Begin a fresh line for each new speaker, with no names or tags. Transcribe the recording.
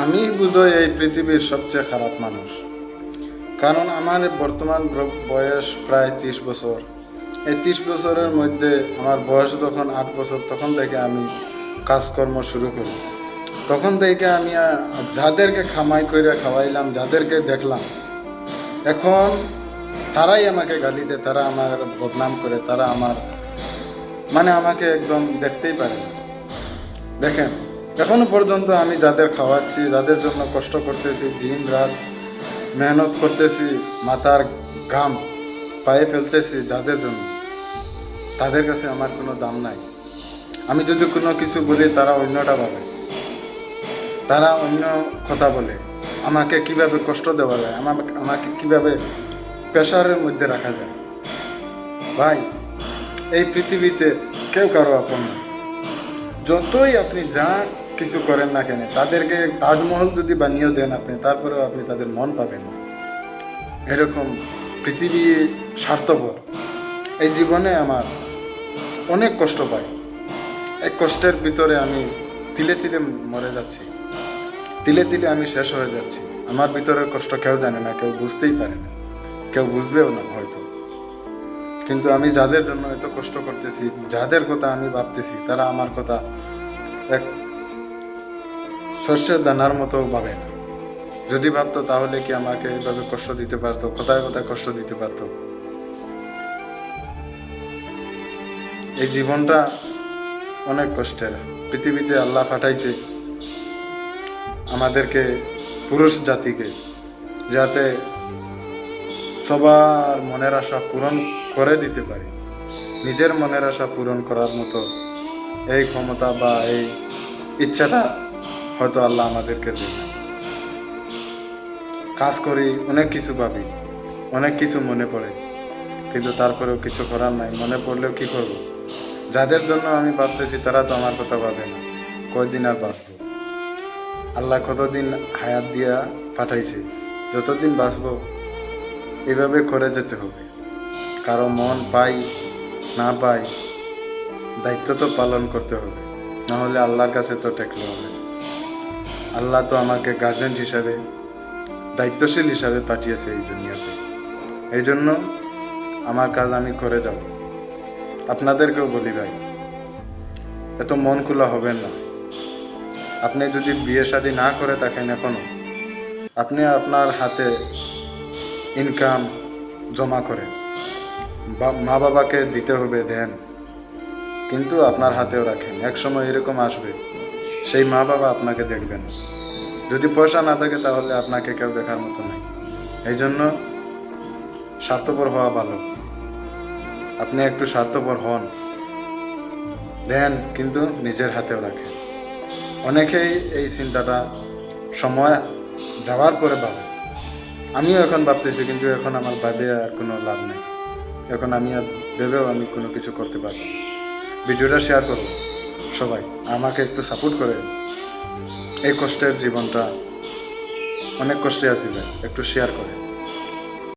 আমি বোধহয় এই পৃথিবীর সবচেয়ে খারাপ মানুষ। কারণ আমার বর্তমান বয়স প্রায় 30 বছর। এই 30 বছরের মধ্যে আমার বয়স যখন 8 বছর, তখন থেকে আমি কাজকর্ম শুরু করি। তখন থেকে আমি যাদেরকে খামাই করে খাওয়াইলাম, যাদেরকে দেখলাম, এখন তারাই আমাকে গালি দেয়, তারা আমার বদনাম করে, তারা আমার আমাকে একদম দেখতেই পারে না। দেখেন, এখনো পর্যন্ত আমি যাদের খাওয়াচ্ছি, যাদের জন্য কষ্ট করতেছি, দিন রাত মেহনত করতেছি, মাথার ঘাম পায়ে ফেলতেছি, যাদের জন্য, তাদের কাছে আমার কোনো দাম নাই। আমি যদি কোনো কিছু বলি, তারা অন্যটা ভাবে, তারা অন্য কথা বলে, আমাকে কিভাবে কষ্ট দেওয়া যায়, আমাকে কিভাবে প্রেশারের মধ্যে রাখা যায়। ভাই, এই পৃথিবীতে কেউ কারো আপন না। যতই আপনি যা কিছু করেন না কেন, তাদেরকে তাজমহল যদি বানিয়েও দেন আপনি, তারপরেও আপনি তাদের মন পাবেন না। এরকম পৃথিবী স্বার্থপর। এই জীবনে আমার অনেক কষ্ট পাই। এই কষ্টের ভিতরে আমি তিলে তিলে মরে যাচ্ছি, তিলে তিলে আমি শেষ হয়ে যাচ্ছি। আমার ভিতরের কষ্ট কেউ জানে না, কেউ বুঝতেই পারে না, কেউ বুঝবেও না হয়তো। কিন্তু আমি যাদের জন্য এত কষ্ট করতেছি, যাদের কথা আমি ভাবতেছি, তারা আমার কথা এক শস্যের দানার মতো ভাবে না। যদি ভাবতো, তাহলে কি আমাকে এইভাবে কষ্ট দিতে পারতো? কোথায় কোথায় কষ্ট দিতে পারতো? এই জীবনটা অনেক কষ্টের। পৃথিবীতে আল্লাহ পাঠাইছে আমাদেরকে, পুরুষ জাতিকে, যাতে সবার মনের আশা পূরণ করে দিতে পারি। নিজের মনের আশা পূরণ করার মতো এই ক্ষমতা বা এই ইচ্ছাটা হয়তো আল্লাহ আমাদেরকে দেয়। কাজ করি, অনেক কিছু ভাবি, অনেক কিছু মনে পড়ে, কিন্তু তারপরেও কিছু করার নাই। মনে পড়লেও কি করব? যাদের জন্য আমি ভাবতেছি, তারা তো আমার কথা ভাবে না। কয়দিন আর বাঁচবো? আল্লাহ কতদিন হায়াত দিয়া পাঠাইছে, যতদিন বাঁচবো এভাবে করে যেতে হবে। কারো মন পাই না পাই, দায়িত্ব তো পালন করতে হবে, নাহলে আল্লাহর কাছে তো টেকলে হবে। আল্লাহ তো আমাকে গার্জেন হিসাবে, দায়িত্বশীল হিসাবে পাঠিয়েছে এই দুনিয়াতে। এই জন্য আমার কাজ আমি করে যাব। আপনাদেরকেও বলি ভাই, এত মন খোলা হবেন না। আপনি যদি বিয়ে শাদী না করে থাকেন এখনো, আপনি আপনার হাতে ইনকাম জমা করেন, মা বাবাকে দিতে হবে, দেন, কিন্তু আপনার হাতেও রাখেন। এক সময় এরকম আসবে, সেই মা বাবা আপনাকে দেখবেন। যদি পয়সা না থাকে, তাহলে আপনাকে কেউ দেখার মতো নেই। এই জন্য স্বার্থপর হওয়া ভালো। আপনি একটু স্বার্থপর হন, দেন, কিন্তু নিজের হাতেও রাখেন। অনেকেই এই চিন্তাটা সময় যাওয়ার পরে ভাবে। আমিও এখন ভাবতেছি, কিন্তু এখন আমার ভাবে আর কোনো লাভ নেই। এখন আমি আর ভেবেও আমি কোনো কিছু করতে পারবো না। ভিডিওটা শেয়ার করব, সবাই আমাকে একটু সাপোর্ট করে। এই কষ্টের জীবনটা, অনেক কষ্টে আছি ভাই, একটু শেয়ার করে।